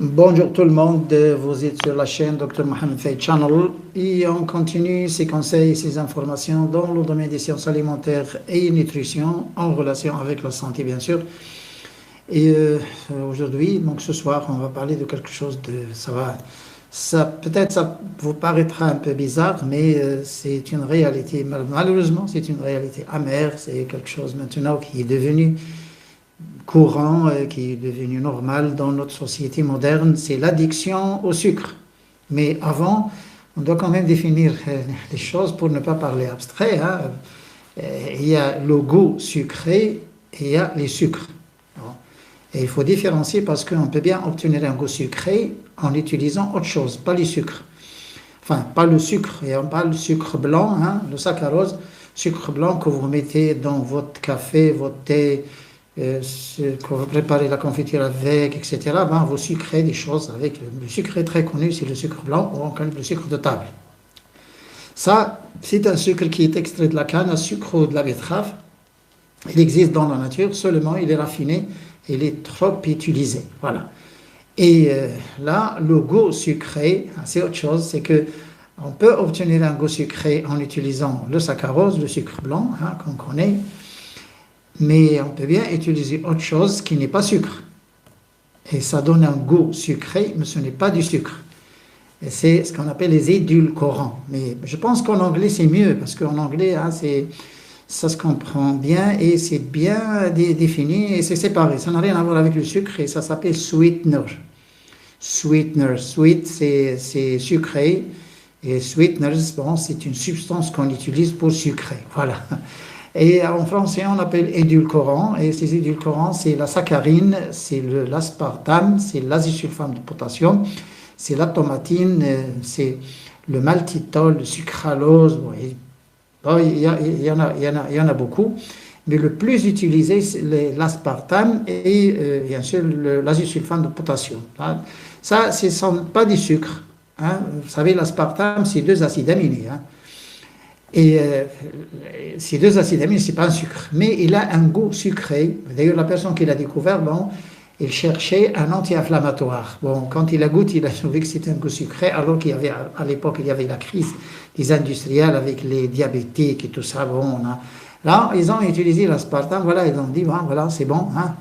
Bonjour tout le monde, vous êtes sur la chaîne Dr Mohamed Faye Channel et on continue ces conseils et ces informations dans le domaine des sciences alimentaires et nutrition en relation avec la santé bien sûr. Et aujourd'hui, donc ce soir, on va parler de quelque chose ça peut-être ça vous paraîtra un peu bizarre, mais c'est une réalité, malheureusement c'est une réalité amère, c'est quelque chose maintenant qui est devenu courant, qui est devenu normal dans notre société moderne, c'est l'addiction au sucre. Mais avant, on doit quand même définir les choses pour ne pas parler abstrait, hein. Il y a le goût sucré et il y a les sucres. Et il faut différencier parce qu'on peut bien obtenir un goût sucré en utilisant autre chose, pas les sucres. Enfin, pas le sucre, et on parle du sucre blanc, hein, le saccharose, sucre blanc que vous mettez dans votre café, votre thé, que vous préparez la confiture avec, etc., ben, vous sucrez des choses avec. Le sucre est très connu, c'est le sucre blanc ou encore le sucre de table. Ça, c'est un sucre qui est extrait de la canne à sucre ou de la betterave. Il existe dans la nature, seulement il est raffiné, il est trop utilisé. Voilà. Et là, le goût sucré, c'est autre chose, c'est que on peut obtenir un goût sucré en utilisant le saccharose, le sucre blanc, hein, qu'on connaît, mais on peut bien utiliser autre chose qui n'est pas sucre. Et ça donne un goût sucré, mais ce n'est pas du sucre. Et c'est ce qu'on appelle les édulcorants. Mais je pense qu'en anglais, c'est mieux, parce qu'en anglais, hein, ça se comprend bien et c'est bien défini et c'est séparé. Ça n'a rien à voir avec le sucre et ça s'appelle sweetener. Sweetener, sweet, c'est sucré. Et sweeteners, bon, c'est une substance qu'on utilise pour sucrer. Voilà. Et en français, on appelle édulcorants. Et ces édulcorants, c'est la saccharine, c'est l'aspartame, c'est l'azosulfame de potassium, c'est la tomatine, c'est le maltitol, le sucralose. Bon, il y en a beaucoup. Mais le plus utilisé, c'est l'aspartame et bien sûr l'azosulfame de potassium. Ça, ce ne sont pas des sucres. Hein. Vous savez, l'aspartame, c'est deux acides aminés. Hein. Et ces deux acides aminés, ce n'est pas un sucre, mais il a un goût sucré. D'ailleurs, la personne qui l'a découvert, bon, il cherchait un anti-inflammatoire. Bon, quand il a goûté, il a trouvé que c'était un goût sucré, alors qu'il y avait, à l'époque, il y avait la crise des industriels avec les diabétiques et tout ça. Bon, là, ils ont utilisé l'aspartame, voilà, ils ont dit, bon, voilà, c'est bon, hein,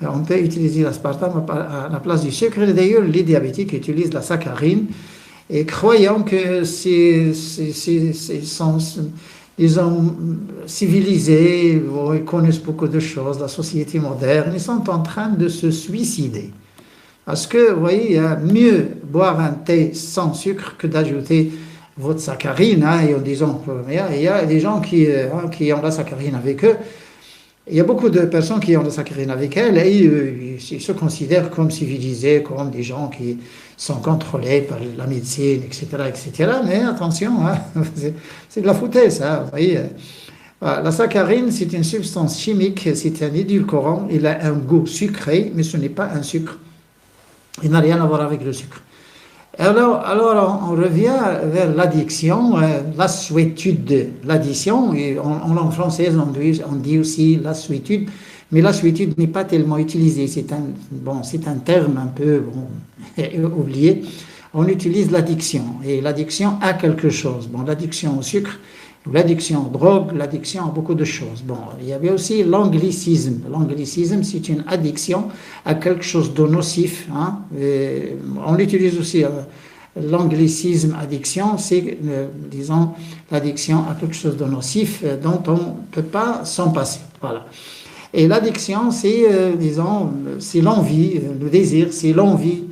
on peut utiliser l'aspartame à la place du sucre. Et d'ailleurs, les diabétiques utilisent la saccharine. Et croyant que ils sont civilisés, ils connaissent beaucoup de choses, la société moderne, ils sont en train de se suicider. Parce que, vous voyez, il y a mieux boire un thé sans sucre que d'ajouter votre saccharine, hein, et en disant, il y a des gens qui ont la saccharine avec eux. Il y a beaucoup de personnes qui ont la saccharine avec elles et ils se considèrent comme civilisés, comme des gens qui sont contrôlés par la médecine, etc., etc. Mais attention, hein, c'est de la foutaise, hein, vous voyez. La saccharine, c'est une substance chimique, c'est un édulcorant, il a un goût sucré, mais ce n'est pas un sucre. Il n'a rien à voir avec le sucre. Alors on revient vers l'addiction, lassitude. L'addiction, et en langue française, on dit aussi lassitude, mais lassitude n'est pas tellement utilisé. C'est un terme un peu oublié. On utilise l'addiction, et l'addiction a quelque chose. Bon, l'addiction au sucre, l'addiction aux drogues, l'addiction à beaucoup de choses. Bon, il y avait aussi l'anglicisme. L'anglicisme, c'est une addiction à quelque chose de nocif. Hein. On utilise aussi l'anglicisme addiction, c'est, disons, l'addiction à quelque chose de nocif dont on ne peut pas s'en passer. Voilà. Et l'addiction, c'est, disons, c'est l'envie, le désir, c'est l'envie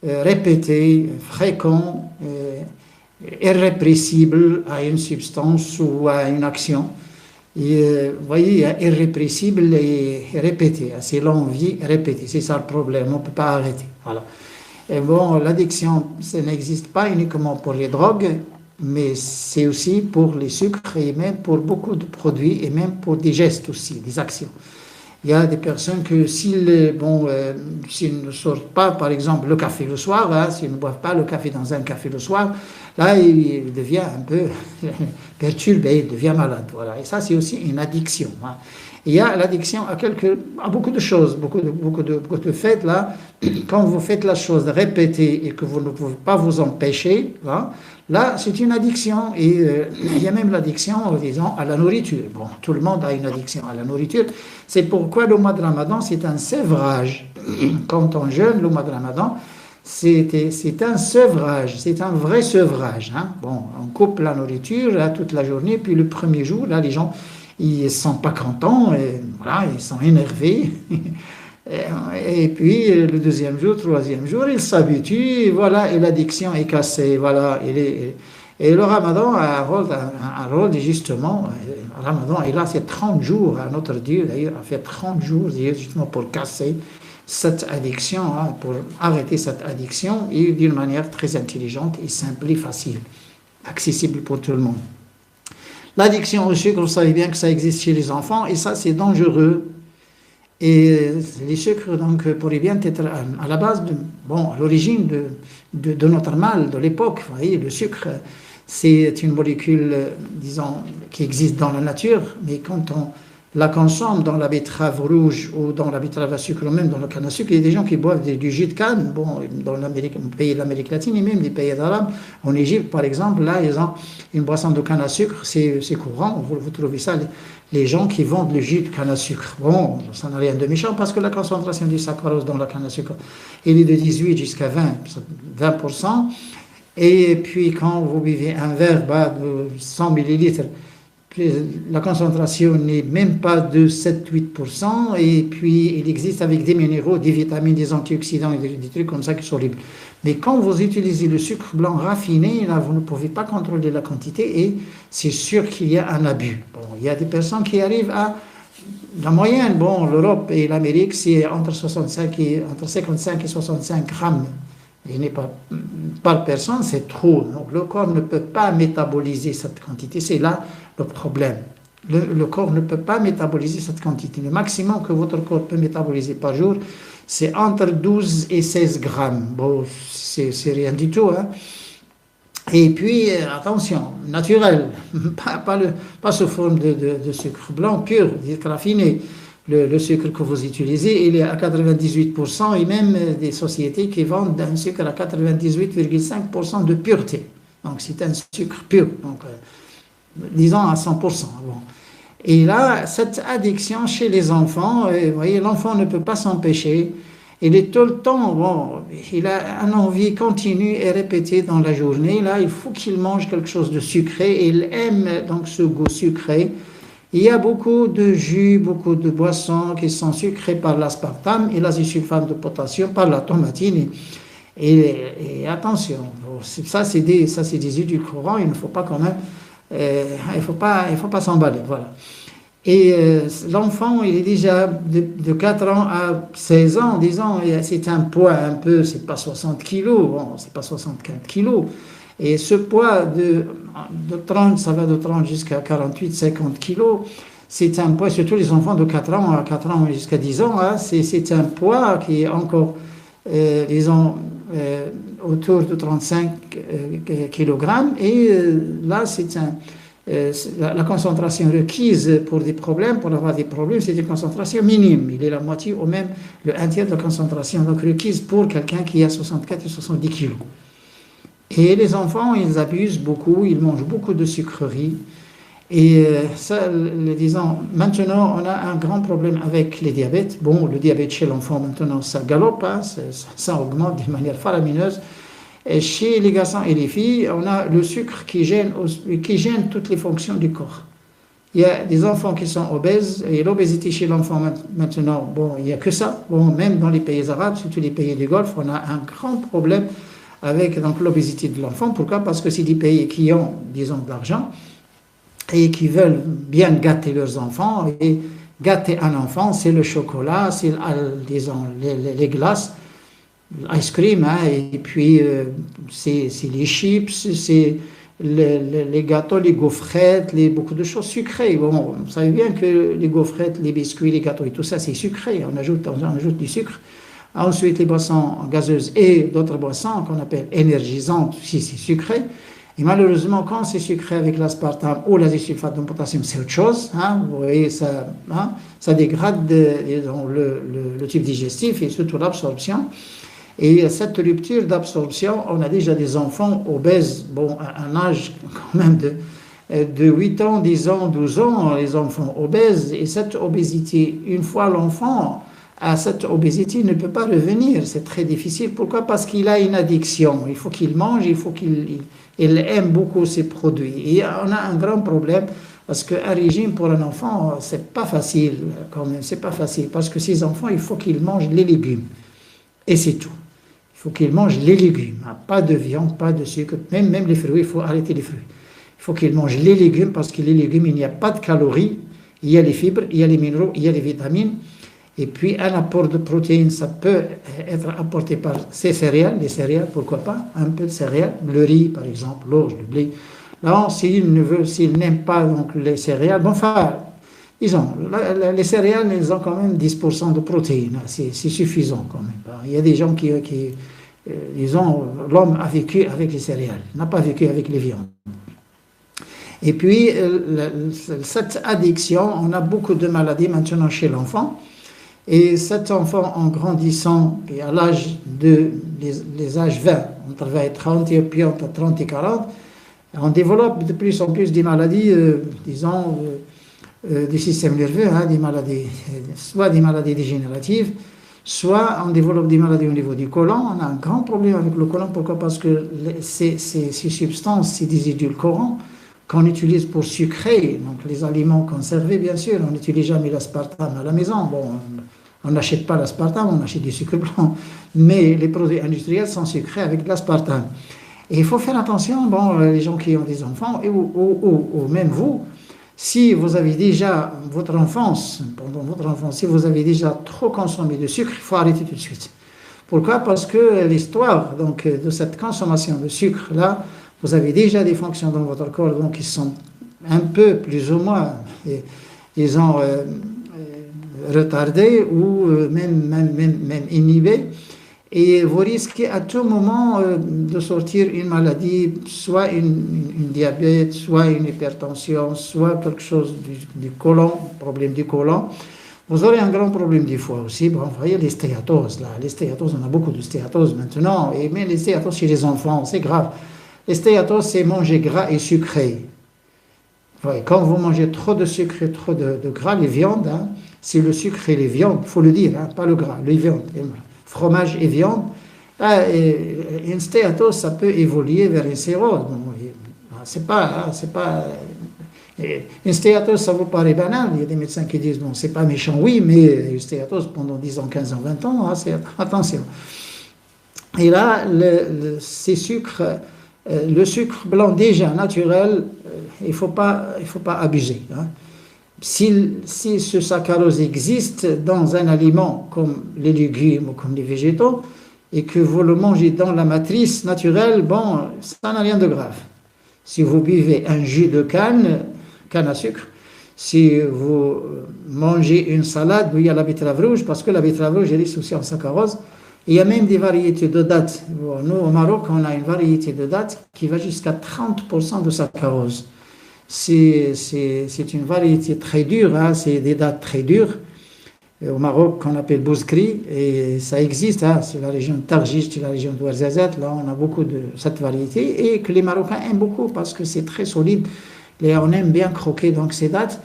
répétée, fréquente, irrépressible à une substance ou à une action. Et, vous voyez, il y a irrépressible et répété. C'est l'envie répétée. C'est ça le problème. On ne peut pas arrêter. Voilà. Et bon, l'addiction, ça n'existe pas uniquement pour les drogues, mais c'est aussi pour les sucres et même pour beaucoup de produits et même pour des gestes aussi, des actions. Il y a des personnes que s'ils ne sortent pas, par exemple, le café le soir, hein, s'ils ne boivent pas le café dans un café le soir, là, il devient un peu perturbé, il devient malade. Voilà. Et ça, c'est aussi une addiction. Hein. Il y a l'addiction à beaucoup de choses, beaucoup de faits là. Quand vous faites la chose répétée et que vous ne pouvez pas vous empêcher, là c'est une addiction. Et il y a même l'addiction, disons, à la nourriture. Bon, tout le monde a une addiction à la nourriture. C'est pourquoi le mois de Ramadan, c'est un sevrage. Quand on jeûne le mois de Ramadan, c'est un sevrage, c'est un vrai sevrage. Hein. Bon, on coupe la nourriture là, toute la journée, puis le premier jour, là, les gens, ils ne sont pas contents, et, voilà, ils sont énervés. Et puis, le deuxième jour, troisième jour, ils s'habituent, voilà, et l'addiction est cassée, voilà. Et le Ramadan a un rôle justement, le Ramadan, et là, c'est 30 jours, notre Dieu, d'ailleurs, a fait 30 jours, justement, pour casser cette addiction, hein, pour arrêter cette addiction, et d'une manière très intelligente et simple et facile, accessible pour tout le monde. L'addiction au sucre, vous savez bien que ça existe chez les enfants, et ça, c'est dangereux. Et les sucres, donc, pourraient bien être à la base, à l'origine de notre mal, de l'époque. Vous voyez, le sucre, c'est une molécule, disons, qui existe dans la nature, mais quand on la consomme dans la betterave rouge ou dans la betterave à sucre ou même dans le canne à sucre, il y a des gens qui boivent du jus de canne, dans le pays de l'Amérique latine et même les pays arabes. En Égypte, par exemple, là, ils ont une boisson de canne à sucre, c'est courant, vous trouvez ça, les gens qui vendent le jus de canne à sucre. Bon, ça n'a rien de méchant parce que la concentration du saccharose dans la canne à sucre, elle est de 18 jusqu'à 20%. Et puis, quand vous buvez un verre de 100 millilitres, la concentration n'est même pas de 7-8%, et puis il existe avec des minéraux, des vitamines, des antioxydants et des trucs comme ça qui sont libres. Mais quand vous utilisez le sucre blanc raffiné, là, vous ne pouvez pas contrôler la quantité et c'est sûr qu'il y a un abus. Bon, il y a des personnes qui arrivent à la moyenne. Bon, l'Europe et l'Amérique, c'est entre 55 et 65 grammes. Il n'est pas par personne, c'est trop. Donc, le corps ne peut pas métaboliser cette quantité. C'est là le problème. Le corps ne peut pas métaboliser cette quantité. Le maximum que votre corps peut métaboliser par jour, c'est entre 12 et 16 grammes. Bon, c'est rien du tout. Hein. Et puis, attention, naturel, pas sous forme de sucre blanc pur, raffiné. Le sucre que vous utilisez, il est à 98%, et même des sociétés qui vendent un sucre à 98,5% de pureté. Donc, c'est un sucre pur, donc, disons à 100%. Bon. Et là, cette addiction chez les enfants, vous voyez, l'enfant ne peut pas s'empêcher. Il est tout le temps, il a une envie continue et répétée dans la journée. Là, il faut qu'il mange quelque chose de sucré. Il aime donc ce goût sucré. Il y a beaucoup de jus, beaucoup de boissons qui sont sucrées par l'aspartame et l'azosulfate de potassium par la tomatine. Et attention, ça c'est des édulcorants, il ne faut pas quand même, il faut pas s'emballer, voilà. Et l'enfant, il est déjà de 4 ans à 16 ans, disons, c'est un poids un peu, c'est pas 60 kilos, c'est pas 64 kilos. Et ce poids de 30, ça va de 30 jusqu'à 48, 50 kilos, c'est un poids, surtout les enfants de 4 ans à 4 ans jusqu'à 10 ans, hein, c'est un poids qui est encore, disons, autour de 35 kg. Et là, la concentration requise pour avoir des problèmes, c'est une concentration minime. Il est la moitié ou même un tiers de la concentration donc requise pour quelqu'un qui a 64 et 70 kg. Et les enfants, ils abusent beaucoup, ils mangent beaucoup de sucreries. Et disons, maintenant, on a un grand problème avec les diabètes. Bon, le diabète chez l'enfant, maintenant, ça galope, hein, ça augmente de manière faramineuse. Et chez les garçons et les filles, on a le sucre qui gêne toutes les fonctions du corps. Il y a des enfants qui sont obèses, et l'obésité chez l'enfant maintenant, il n'y a que ça. Bon, même dans les pays arabes, surtout les pays du Golfe, on a un grand problème avec donc l'obésité de l'enfant. Pourquoi? Parce que c'est des pays qui ont, disons, de l'argent et qui veulent bien gâter leurs enfants. Et gâter un enfant, c'est le chocolat, c'est, disons, les glaces, l'ice cream, hein, et puis c'est les chips, c'est les gâteaux, les gaufrettes, beaucoup de choses sucrées. Bon, vous savez bien que les gaufrettes, les biscuits, les gâteaux et tout ça, c'est sucré. On ajoute du sucre. Ensuite, les boissons gazeuses et d'autres boissons qu'on appelle énergisantes, si c'est sucré. Et malheureusement, quand c'est sucré avec l'aspartame ou l'azésulfate de potassium, c'est autre chose. Hein, vous voyez, ça dégrade le tube digestif et surtout l'absorption. Et cette rupture d'absorption, on a déjà des enfants obèses, bon, à un âge quand même de 8 ans, 10 ans, 12 ans, les enfants obèses. Et cette obésité, une fois l'enfant à cette obésité, il ne peut pas revenir. C'est très difficile. Pourquoi? Parce qu'il a une addiction. Il faut qu'il mange, il faut qu'il aime beaucoup ces produits. Et on a un grand problème parce qu'un régime pour un enfant, c'est pas facile quand même. C'est pas facile parce que ces enfants, il faut qu'ils mangent les légumes. Et c'est tout. Il faut qu'ils mangent les légumes. Pas de viande, pas de sucre. Même les fruits, il faut arrêter les fruits. Il faut qu'ils mangent les légumes parce que les légumes, il n'y a pas de calories. Il y a les fibres, il y a les minéraux, il y a les vitamines. Et puis, un apport de protéines, ça peut être apporté par ces céréales, les céréales, pourquoi pas, un peu de céréales, le riz, par exemple, l'orge, le blé. Là, s'il n'aime pas donc, les céréales, bon, enfin, disons, les céréales, elles ont quand même 10% de protéines, c'est suffisant quand même. Il y a des gens disons, l'homme a vécu avec les céréales, n'a pas vécu avec les viandes. Et puis, cette addiction, on a beaucoup de maladies maintenant chez l'enfant. Et cet enfant, en grandissant, et à l'âge les âges 20, entre 20 et 30, et puis entre 30 et 40, on développe de plus en plus des maladies, disons, du système nerveux, hein, des maladies, soit des maladies dégénératives, soit on développe des maladies au niveau du côlon. On a un grand problème avec le côlon. Pourquoi? Parce que ces substances, ces désédulcorants qu'on utilise pour sucrer, donc les aliments conservés, bien sûr, on n'utilise jamais l'aspartame à la maison. Bon, on n'achète pas l'aspartame, on achète du sucre blanc. Mais les produits industriels sont sucrés avec de l'aspartame. Et il faut faire attention, bon, les gens qui ont des enfants, ou même vous, si vous avez déjà, pendant votre enfance, si vous avez déjà trop consommé de sucre, il faut arrêter tout de suite. Pourquoi? Parce que l'histoire donc, de cette consommation de sucre-là, vous avez déjà des fonctions dans votre corps donc, qui sont un peu, plus ou moins, disons, retardées ou même inhibées. Et vous risquez à tout moment de sortir une maladie, soit une diabète, soit une hypertension, soit quelque chose du côlon, problème du côlon. Vous aurez un grand problème du foie aussi. Bon, vous voyez les stéatoses, là. Les stéatoses, on a beaucoup de stéatoses maintenant. Mais les stéatoses chez les enfants, c'est grave. Les stéatoses, c'est manger gras et sucré. Ouais, quand vous mangez trop de sucre et trop de gras, les viandes, hein, c'est le sucre et les viandes, il faut le dire, hein, pas le gras, les viandes, fromage et viande. Une stéatose, ça peut évoluer vers une cirrhose. Bon, c'est pas une stéatose, ça vous paraît banal. Il y a des médecins qui disent, bon, c'est pas méchant, oui, mais une stéatose pendant 10 ans, 15 ans, 20 ans, hein, attention. Et là, ces sucres, le sucre blanc déjà naturel, il faut pas abuser. Hein. Si ce saccharose existe dans un aliment comme les légumes ou comme les végétaux et que vous le mangez dans la matrice naturelle, bon, ça n'a rien de grave. Si vous buvez un jus de canne à sucre, si vous mangez une salade où il y a la betterave rouge, parce que la betterave rouge est riche aussi en saccharose, il y a même des variétés de dattes. Nous, au Maroc, on a une variété de dattes qui va jusqu'à 30% de saccharose. C'est une variété très dure, hein, c'est des dattes très dures. Et au Maroc, qu'on appelle bouzkri, et ça existe, hein, c'est la région de Tarjis, c'est la région de Ouarzazate, là on a beaucoup de cette variété, et que les Marocains aiment beaucoup parce que c'est très solide, et on aime bien croquer donc ces dattes.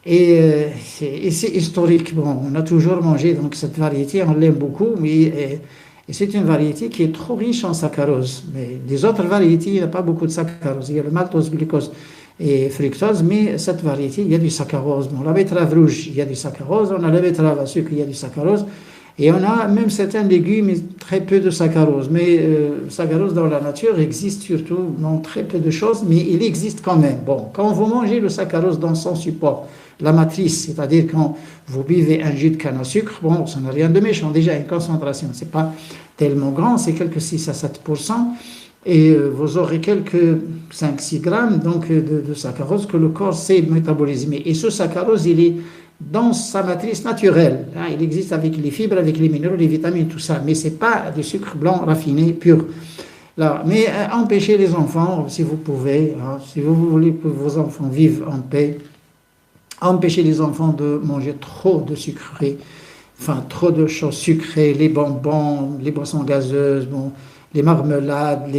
Et c'est historique. Bon, on a toujours mangé donc cette variété, on l'aime beaucoup, mais et c'est une variété qui est trop riche en saccharose. Mais les autres variétés, il n'y a pas beaucoup de saccharose. Il y a le maltose, glucose et fructose, mais cette variété, il y a du saccharose. Bon, la betterave rouge, il y a du saccharose. On a la betterave à sucre, il y a du saccharose. Et on a même certains légumes, très peu de saccharose. Mais le saccharose dans la nature existe surtout dans très peu de choses, mais il existe quand même. Bon, quand vous mangez le saccharose dans son support, la matrice, c'est-à-dire quand vous buvez un jus de canne à sucre, bon, ça n'a rien de méchant. Déjà, une concentration, c'est pas tellement grand, c'est quelques 6 à 7%, et vous aurez quelques 5-6 grammes donc, de saccharose que le corps sait métaboliser. Et ce saccharose, il est dans sa matrice naturelle. Hein, il existe avec les fibres, avec les minéraux, les vitamines, tout ça, mais c'est pas du sucre blanc raffiné pur. Là, mais empêchez les enfants, si vous pouvez, hein, si vous voulez que vos enfants vivent en paix, empêchez les enfants de manger trop de sucreries, enfin trop de choses sucrées, les bonbons, les boissons gazeuses, bon, les marmelades,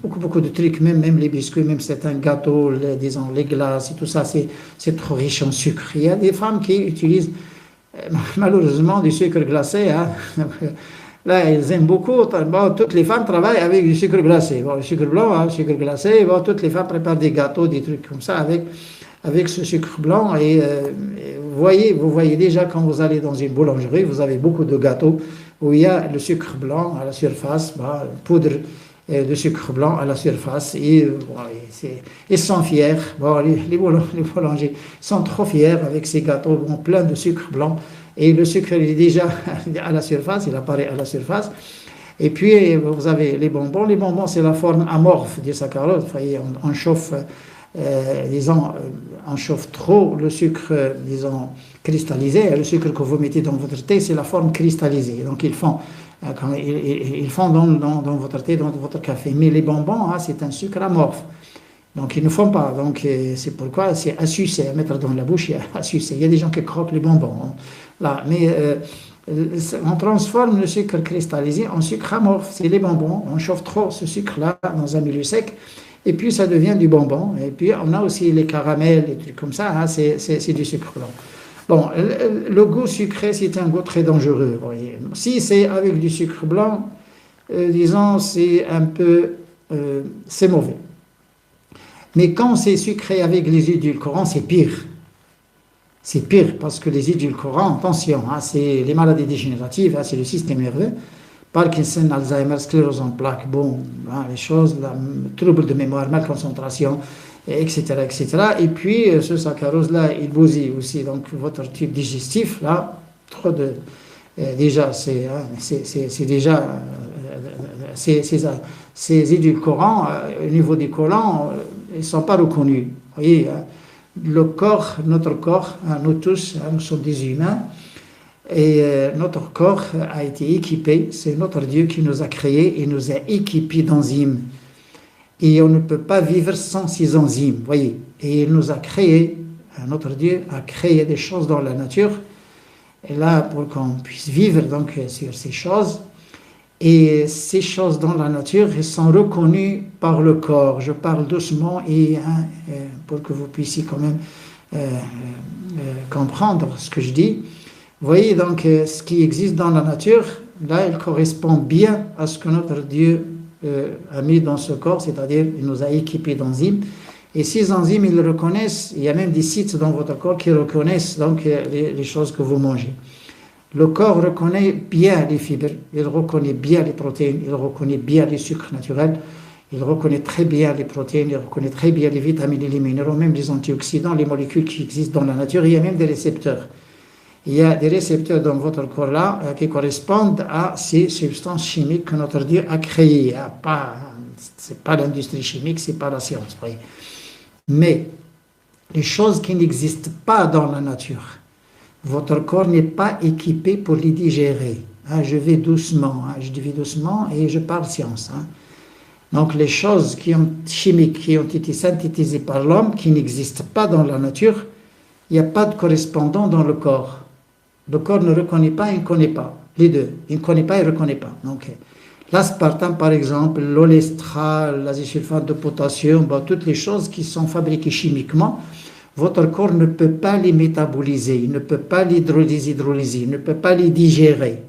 beaucoup de trucs, même les biscuits, même certains gâteaux, disons les glaces et tout ça, c'est trop riche en sucre. Il y a des femmes qui utilisent malheureusement du sucre glacé. Hein. Là, ils aiment beaucoup. Bon, toutes les femmes travaillent avec du sucre glacé. Bon, le sucre blanc, hein, le sucre glacé. Bon, toutes les femmes préparent des gâteaux, des trucs comme ça avec ce sucre blanc. Et vous voyez déjà quand vous allez dans une boulangerie, vous avez beaucoup de gâteaux où il y a le sucre blanc à la surface, poudre de sucre blanc à la surface. Et ils sont fiers. Bon, les boulangers sont trop fiers avec ces gâteaux pleins de sucre blanc. Et le sucre il est déjà à la surface, il apparaît à la surface. Et puis, vous avez les bonbons. Les bonbons, c'est la forme amorphe du saccharose. Vous voyez, on chauffe, on chauffe trop le sucre, cristallisé. Le sucre que vous mettez dans votre thé, c'est la forme cristallisée. Donc, ils font dans votre thé, dans votre café. Mais les bonbons, hein, c'est un sucre amorphe. Donc, ils ne font pas. Donc, c'est pourquoi c'est à sucer, à mettre dans la bouche, à sucer. Il y a des gens qui croquent les bonbons. Hein. Là, mais on transforme le sucre cristallisé en sucre amorphe. C'est les bonbons. On chauffe trop ce sucre-là dans un milieu sec. Et puis, ça devient du bonbon. Et puis, on a aussi les caramels, les trucs comme ça. Hein, c'est du sucre blanc. Bon, le goût sucré, c'est un goût très dangereux. Vous voyez. Si c'est avec du sucre blanc, disons, c'est un peu... c'est mauvais. Mais quand c'est sucré avec les édulcorants, c'est pire. C'est pire parce que les édulcorants, attention, hein, c'est les maladies dégénératives, hein, c'est le système nerveux, Parkinson, Alzheimer, sclérose en plaques, bon, hein, les choses, troubles de mémoire, malconcentration, etc., etc. Et puis, ce saccharose-là, il bousille aussi donc votre tube digestif, là, trop de... déjà, c'est déjà... ces édulcorants, au niveau des colons, ils ne sont pas reconnus. Vous voyez, hein, le corps, notre corps, hein, nous tous, hein, nous sommes des humains, et notre corps a été équipé, c'est notre Dieu qui nous a créés et nous a équipés d'enzymes. Et on ne peut pas vivre sans ces enzymes, vous voyez. Et il nous a créés, notre Dieu a créé des choses dans la nature, et là, pour qu'on puisse vivre donc sur ces choses, et ces choses dans la nature, elles sont reconnues par le corps. Je parle doucement et pour que vous puissiez quand même comprendre ce que je dis. Vous voyez donc ce qui existe dans la nature, là, il correspond bien à ce que notre Dieu a mis dans ce corps, c'est-à-dire il nous a équipés d'enzymes. Et ces enzymes, ils le reconnaissent. Il y a même des sites dans votre corps qui reconnaissent donc les choses que vous mangez. Le corps reconnaît bien les fibres, il reconnaît bien les protéines, il reconnaît bien les sucres naturels, il reconnaît très bien les protéines, il reconnaît très bien les vitamines et les minéraux, même les antioxydants, les molécules qui existent dans la nature. Il y a même des récepteurs. Il y a des récepteurs dans votre corps là qui correspondent à ces substances chimiques que notre Dieu a créées. Ce n'est pas l'industrie chimique, ce n'est pas la science. Oui. Mais les choses qui n'existent pas dans la nature, votre corps n'est pas équipé pour les digérer. Hein, je vais doucement, hein, je dis doucement et je parle science. Hein. Donc les choses chimiques qui ont été synthétisées par l'homme, qui n'existent pas dans la nature, il n'y a pas de correspondant dans le corps. Le corps ne reconnaît pas, il ne connaît pas. Les deux, il ne connaît pas, il ne reconnaît pas. Donc l'aspartame par exemple, l'olestral, l'azosulfate de potassium, toutes les choses qui sont fabriquées chimiquement, votre corps ne peut pas les métaboliser, il ne peut pas les hydrolyser, il ne peut pas les digérer.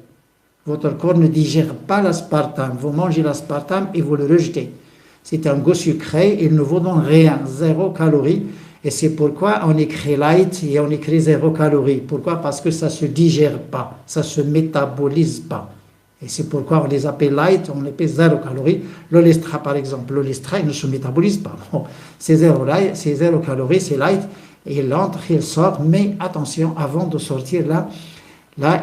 Votre corps ne digère pas l'aspartame. Vous mangez l'aspartame et vous le rejetez. C'est un goût sucré, il ne vous donne rien, 0 calories. Et c'est pourquoi on écrit light et on écrit 0 calories. Pourquoi? Parce que ça ne se digère pas, ça ne se métabolise pas. Et c'est pourquoi on les appelle light, on les appelle 0 calories. L'olestra, par exemple, l'olestra, il ne se métabolise pas. Bon, c'est 0 calories, c'est light. Il entre, il sort, mais attention, avant de sortir là,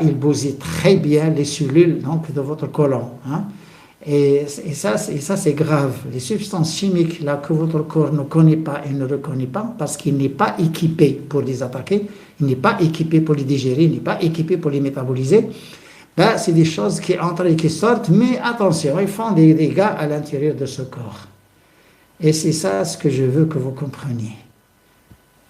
il bousille très bien les cellules donc, de votre côlon. Hein. Et ça, c'est grave. Les substances chimiques là, que votre corps ne connaît pas et ne reconnaît pas, parce qu'il n'est pas équipé pour les attaquer, il n'est pas équipé pour les digérer, il n'est pas équipé pour les métaboliser, Ben, c'est des choses qui entrent et qui sortent, mais attention, ils font des dégâts à l'intérieur de ce corps. Et c'est ça ce que je veux que vous compreniez.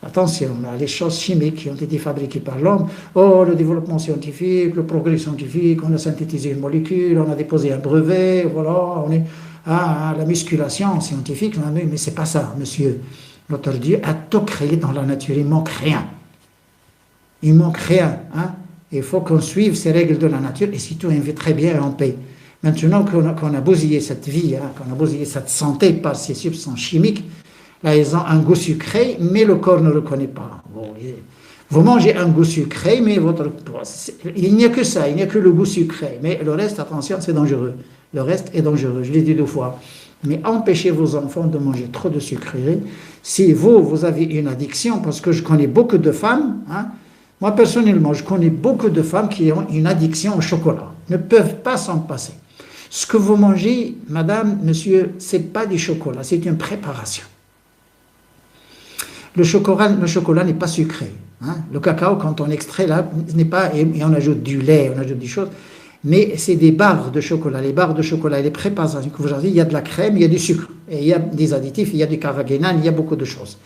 Attention, là, les choses chimiques qui ont été fabriquées par l'homme, oh, le développement scientifique, le progrès scientifique, on a synthétisé une molécule, on a déposé un brevet, voilà, on est à la musculation scientifique, mais c'est pas ça, monsieur. Notre Dieu a tout créé dans la nature, il manque rien. Il manque rien, hein. Il faut qu'on suive ces règles de la nature et si tout vit très bien et en paix. Maintenant qu'on a bousillé cette vie, hein, qu'on a bousillé cette santé par ces substances chimiques, là, ils ont un goût sucré, mais le corps ne le reconnaît pas. Bon, vous mangez un goût sucré, mais il n'y a que ça, il n'y a que le goût sucré. Mais le reste, attention, c'est dangereux. Le reste est dangereux, je l'ai dit 2 fois. Mais empêchez vos enfants de manger trop de sucreries. Si vous avez une addiction, parce que je connais beaucoup de femmes, hein, moi personnellement, je connais beaucoup de femmes qui ont une addiction au chocolat, ne peuvent pas s'en passer. Ce que vous mangez, madame, monsieur, c'est pas du chocolat, c'est une préparation. Le chocolat n'est pas sucré. Hein. Le cacao, quand on extrait, là, n'est pas, et on ajoute du lait, on ajoute des choses, mais c'est des barres de chocolat. Les barres de chocolat et les préparations que vous avez, il y a de la crème, il y a du sucre, et il y a des additifs, il y a du carragénane, il y a beaucoup de choses.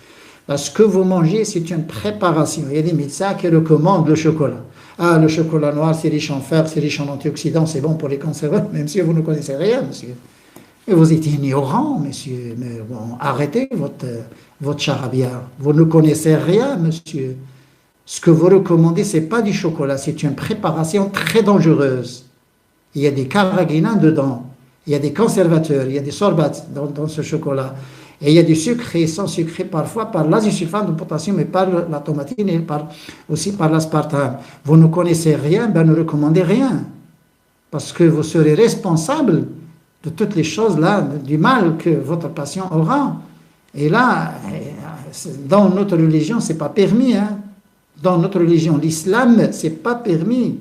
Parce que vous mangez, c'est une préparation. Il y a des médecins qui recommandent le chocolat. Ah, le chocolat noir, c'est riche en fer, c'est riche en antioxydants, c'est bon pour les cancers, même si vous ne connaissez rien, monsieur. Et vous êtes ignorant, monsieur. Mais bon, arrêtez votre charabia. Vous ne connaissez rien, monsieur. Ce que vous recommandez, ce n'est pas du chocolat, c'est une préparation très dangereuse. Il y a des carragénans dedans, il y a des conservateurs, il y a des sorbates dans ce chocolat. Et il y a du sucré, sans sucré parfois, par l'azosulfate de potassium et par la tomatine et aussi par l'aspartame. Vous ne connaissez rien, ben ne recommandez rien. Parce que vous serez responsable de toutes les choses là, du mal que votre patient aura. Et là, dans notre religion, ce n'est pas permis. Hein. Dans notre religion, l'islam, ce n'est pas permis.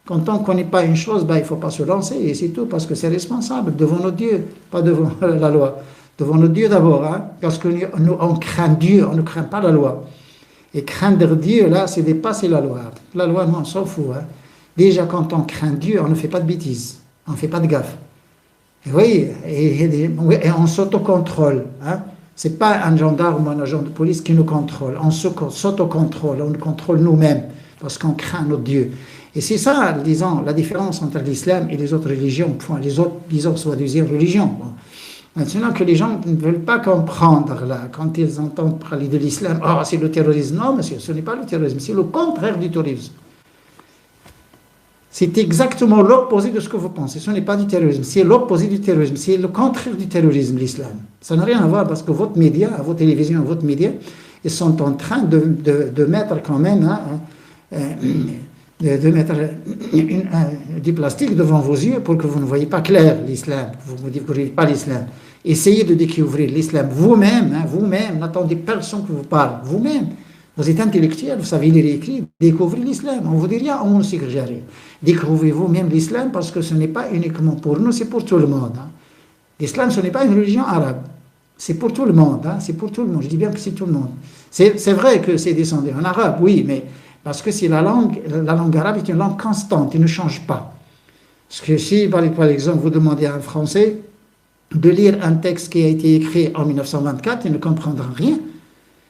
Quand on ne connaît pas une chose, ben, il ne faut pas se lancer, et c'est tout, parce que c'est responsable devant nos dieux, pas devant la loi. Devant nos dieux d'abord, hein, parce que nous, on craint Dieu, on ne craint pas la loi. Et craindre Dieu, là, c'est dépasser la loi. La loi, nous, on s'en fout. Hein. Déjà, quand on craint Dieu, on ne fait pas de bêtises, on ne fait pas de gaffe. Et oui, et on s'autocontrôle. Hein. Ce n'est pas un gendarme ou un agent de police qui nous contrôle. On s'autocontrôle, on nous contrôle nous-mêmes, parce qu'on craint notre Dieu. Et c'est ça, disons, la différence entre l'islam et les autres religions, les autres, disons, soi-disant religions. Bon. Maintenant que les gens ne veulent pas comprendre, là, quand ils entendent parler de l'islam, oh, c'est le terrorisme. Non, monsieur, ce n'est pas le terrorisme, c'est le contraire du terrorisme. C'est exactement l'opposé de ce que vous pensez. Ce n'est pas du terrorisme, c'est l'opposé du terrorisme, c'est le contraire du terrorisme, l'islam. Ça n'a rien à voir parce que votre média, vos télévisions, votre média, ils sont en train de mettre quand même de mettre du plastique devant vos yeux pour que vous ne voyez pas clair l'islam, vous ne découvrez pas l'islam. Essayez de découvrir l'islam vous-même, hein, vous-même, n'attendez personne que vous parle, vous-même. Vous êtes intellectuel, vous savez lire et écrire, découvrez l'islam. On ne vous dit rien, on ne sait rien. Découvrez vous-même l'islam parce que ce n'est pas uniquement pour nous, c'est pour tout le monde. Hein. L'islam, ce n'est pas une religion arabe. C'est pour tout le monde. Hein, c'est pour tout le monde. Je dis bien que c'est tout le monde. C'est vrai que c'est descendu en arabe, oui, mais parce que c'est la langue arabe est une langue constante, elle ne change pas. Parce que si, par exemple, vous demandez à un Français de lire un texte qui a été écrit en 1924, il ne comprendra rien.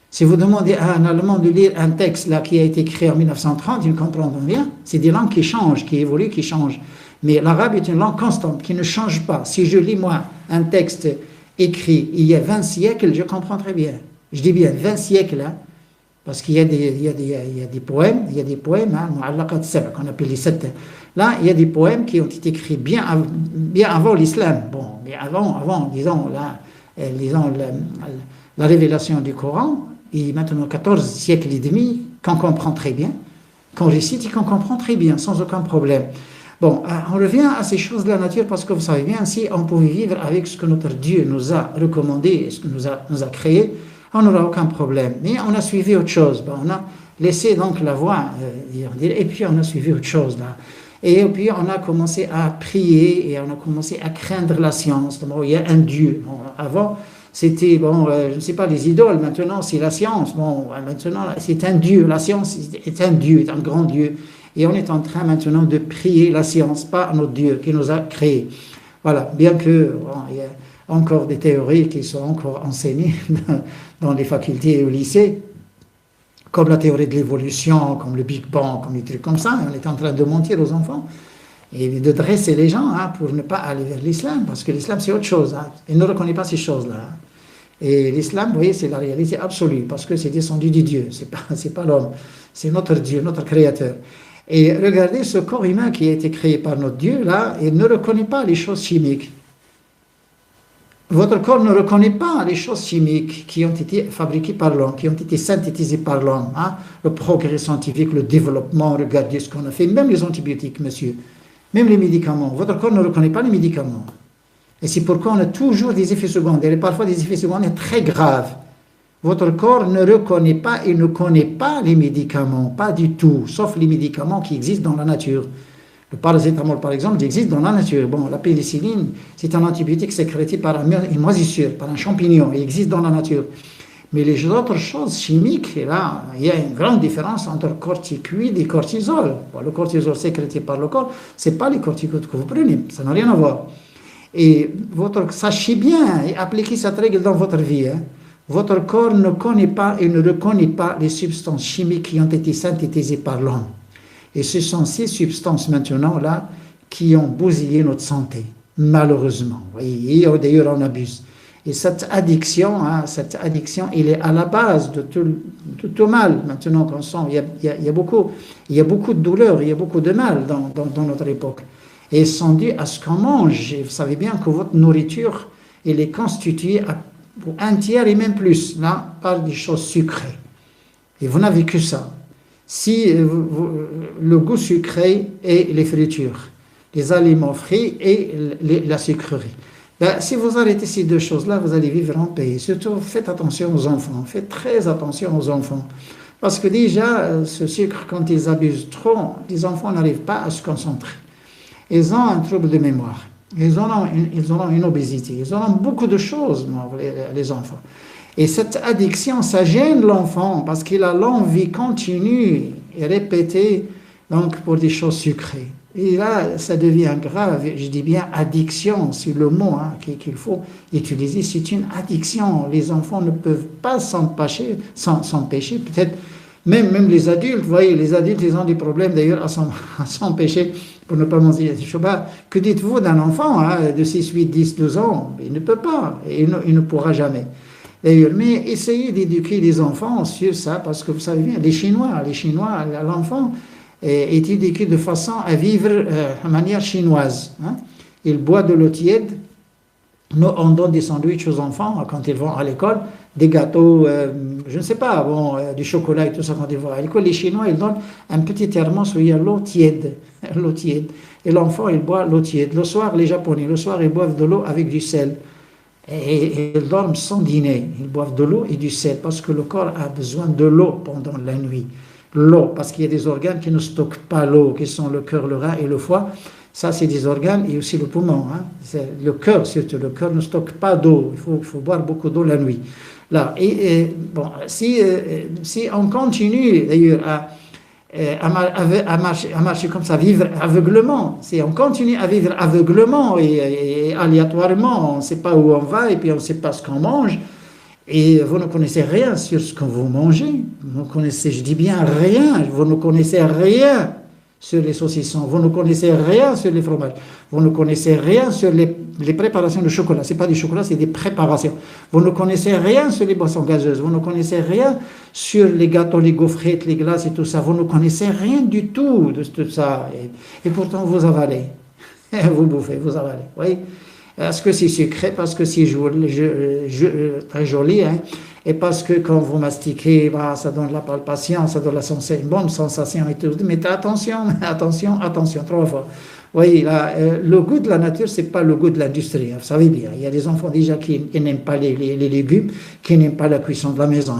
Si vous demandez à un Allemand de lire un texte là, qui a été écrit en 1930, il ne comprendra rien. C'est des langues qui changent, qui évoluent, qui changent. Mais l'arabe est une langue constante, qui ne change pas. Si je lis, moi, un texte écrit il y a 20 siècles, je comprends très bien. Je dis bien 20 siècles, hein, parce qu'il y a des poèmes, hein, qu'on appelle les 7. Là, il y a des poèmes qui ont été écrits bien avant l'islam. Bon, mais avant disons, la révélation du Coran, et maintenant 14 siècles et demi, qu'on comprend très bien, qu'on récite et qu'on comprend très bien, sans aucun problème. Bon, on revient à ces choses de la nature, parce que vous savez bien, si on pouvait vivre avec ce que notre Dieu nous a recommandé, ce que nous a créé, on n'aura aucun problème. Mais on a suivi autre chose. Bon, on a laissé donc la voie, et puis on a suivi autre chose là. Et puis on a commencé à prier et on a commencé à craindre la science. Bon, il y a un Dieu. Bon, avant, c'était, je ne sais pas, les idoles. Maintenant, c'est la science. Bon, maintenant, c'est un Dieu. La science est un Dieu, est un grand Dieu. Et on est en train maintenant de prier la science, pas notre Dieu qui nous a créés. Voilà, bien que bon, il y a encore des théories qui sont encore enseignées dans les facultés et au lycée, comme la théorie de l'évolution, comme le Big Bang, comme des trucs comme ça. On est en train de mentir aux enfants et de dresser les gens pour ne pas aller vers l'islam, parce que l'islam c'est autre chose. Il ne reconnaît pas ces choses-là. Et l'islam, vous voyez, c'est la réalité absolue, parce que c'est descendu du Dieu, c'est pas l'homme, c'est notre Dieu, notre Créateur. Et regardez ce corps humain qui a été créé par notre Dieu, là, il ne reconnaît pas les choses chimiques. Votre corps ne reconnaît pas les choses chimiques qui ont été fabriquées par l'homme, qui ont été synthétisées par l'homme. Le progrès scientifique, le développement, regardez ce qu'on a fait, même les antibiotiques, monsieur, même les médicaments. Votre corps ne reconnaît pas les médicaments. Et c'est pourquoi on a toujours des effets secondaires, et parfois des effets secondaires très graves. Votre corps ne reconnaît pas et ne connaît pas les médicaments, pas du tout, sauf les médicaments qui existent dans la nature. Le paracétamol, par exemple, il existe dans la nature. Bon, la pénicilline, c'est un antibiotique sécrété par une moisissure, par un champignon, il existe dans la nature. Mais les autres choses chimiques, et là, il y a une grande différence entre corticoïdes et cortisol. Bon, le cortisol sécrété par le corps, ce n'est pas les corticoïdes que vous prenez, ça n'a rien à voir. Et sachez bien et appliquez cette règle dans votre vie. Votre corps ne connaît pas et ne reconnaît pas les substances chimiques qui ont été synthétisées par l'homme. Et ce sont ces substances maintenant là qui ont bousillé notre santé, malheureusement. Et d'ailleurs on abuse. Et cette addiction, elle est à la base de tout mal. Maintenant qu'on sent, il y a beaucoup de douleur, il y a beaucoup de mal dans notre époque. Et sont dus à ce qu'on mange. Et vous savez bien que votre nourriture, elle est constituée pour un tiers et même plus, là, par des choses sucrées. Et vous n'avez que ça. Si le goût sucré et les fritures, les aliments frits et la sucrerie. Si vous arrêtez ces deux choses-là, vous allez vivre en paix. Surtout, faites attention aux enfants. Faites très attention aux enfants. Parce que déjà, ce sucre, quand ils abusent trop, les enfants n'arrivent pas à se concentrer. Ils ont un trouble de mémoire, ils auront une obésité, ils auront beaucoup de choses, les enfants. Et cette addiction, ça gêne l'enfant parce qu'il a l'envie continue et répétée donc, pour des choses sucrées. Et là, ça devient grave, je dis bien addiction, c'est le mot qu'il faut utiliser, c'est une addiction. Les enfants ne peuvent pas s'empêcher, peut-être même les adultes, vous voyez, les adultes, ils ont des problèmes d'ailleurs à s'empêcher pour ne pas manger des choubas. Que dites-vous d'un enfant de 6, 8, 10, 12 ans? Il ne peut pas, et il ne pourra jamais. D'ailleurs, mais essayez d'éduquer les enfants sur ça, parce que vous savez bien, les Chinois, l'enfant est éduqué de façon à vivre de manière chinoise. Il boit de l'eau tiède. Nous, on donne des sandwichs aux enfants quand ils vont à l'école, des gâteaux, je ne sais pas, du chocolat et tout ça quand ils vont à l'école. Les Chinois, ils donnent un petit thermos où il y a l'eau tiède. Et l'enfant, il boit l'eau tiède. Le soir, les Japonais, ils boivent de l'eau avec du sel. Et ils dorment sans dîner. Ils boivent de l'eau et du sel parce que le corps a besoin de l'eau pendant la nuit. L'eau, parce qu'il y a des organes qui ne stockent pas l'eau, qui sont le cœur, le rein et le foie. Ça, c'est des organes et aussi le poumon. C'est le cœur, surtout. Le cœur ne stocke pas d'eau. Il faut boire beaucoup d'eau la nuit. Là, si on continue d'ailleurs à marcher comme ça, vivre aveuglement, si on continue à vivre aveuglement et aléatoirement, on ne sait pas où on va et puis on ne sait pas ce qu'on mange, et vous ne connaissez rien sur ce que vous mangez, vous connaissez, je dis bien rien, vous ne connaissez rien sur les saucissons, vous ne connaissez rien sur les fromages, vous ne connaissez rien sur les préparations de chocolat. Ce n'est pas du chocolat, c'est des préparations. Vous ne connaissez rien sur les boissons gazeuses, vous ne connaissez rien sur les gâteaux, les gaufrettes, les glaces et tout ça. Vous ne connaissez rien du tout de tout ça. Et pourtant, vous avalez. Vous bouffez, vous avalez. Oui. Parce que c'est sucré, parce que c'est très joli, et parce que quand vous mastiquez, ça donne la palpation, ça donne une bonne sensation et tout. Mais attention, 3 fois. Oui, là, le goût de la nature, c'est pas le goût de l'industrie. Vous savez bien, il y a des enfants déjà qui n'aiment pas les légumes, qui n'aiment pas la cuisson de la maison.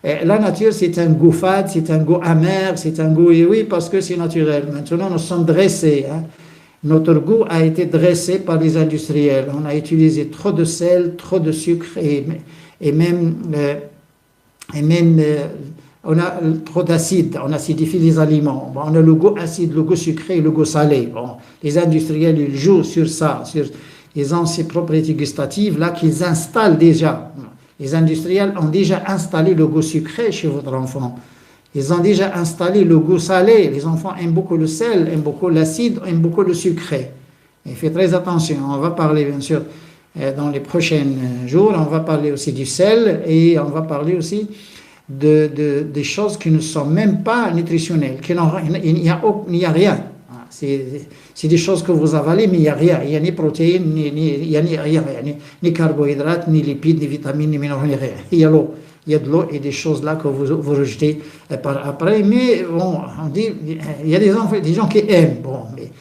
La nature, c'est un goût fade, c'est un goût amer, c'est un goût, oui, parce que c'est naturel. Maintenant, nous sommes dressés. Notre goût a été dressé par les industriels. On a utilisé trop de sel, trop de sucre et même on a trop d'acide, on acidifie les aliments. Bon, on a le goût acide, le goût sucré, le goût salé. Bon, les industriels, ils jouent sur ça, ils ont ces propriétés gustatives là qu'ils installent déjà. Les industriels ont déjà installé le goût sucré chez votre enfant. Ils ont déjà installé le goût salé. Les enfants aiment beaucoup le sel, aiment beaucoup l'acide, aiment beaucoup le sucré. Et faites très attention. On va parler, bien sûr, dans les prochains jours, on va parler aussi du sel et on va parler aussi des choses qui ne sont même pas nutritionnelles. Il n'y a rien. C'est des choses que vous avalez, mais il n'y a rien. Il n'y a ni protéines, il n'y a ni rien, ni carbohydrates, ni lipides, ni vitamines, ni minéraux, ni rien. Il y a l'eau. Il y a de l'eau et des choses là que vous rejetez par après. Mais bon, on dit, il y a des gens qui aiment. Bon, mais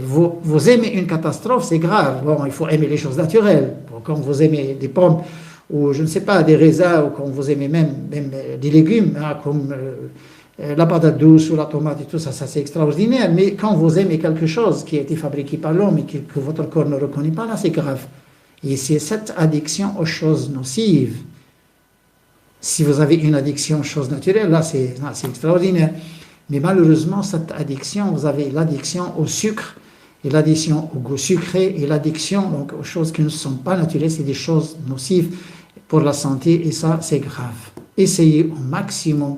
vous aimez une catastrophe, c'est grave. Bon, il faut aimer les choses naturelles. Bon, quand vous aimez des pommes, ou je ne sais pas, des raisins, ou quand vous aimez même des légumes, hein, comme la patate douce ou la tomate et tout ça, ça c'est extraordinaire. Mais quand vous aimez quelque chose qui a été fabriqué par l'homme et que votre corps ne reconnaît pas, là c'est grave. Et c'est cette addiction aux choses nocives. Si vous avez une addiction aux choses naturelles, là c'est extraordinaire. Mais malheureusement, cette addiction, vous avez l'addiction au sucre, et l'addiction au goût sucré, et l'addiction donc, aux choses qui ne sont pas naturelles, c'est des choses nocives pour la santé, et ça, c'est grave. Essayez au maximum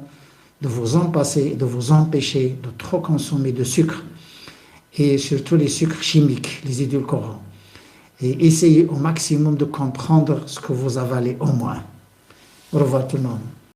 de vous en passer, de vous empêcher de trop consommer de sucre, et surtout les sucres chimiques, les édulcorants. Et essayez au maximum de comprendre ce que vous avalez au moins. Au revoir tout le monde.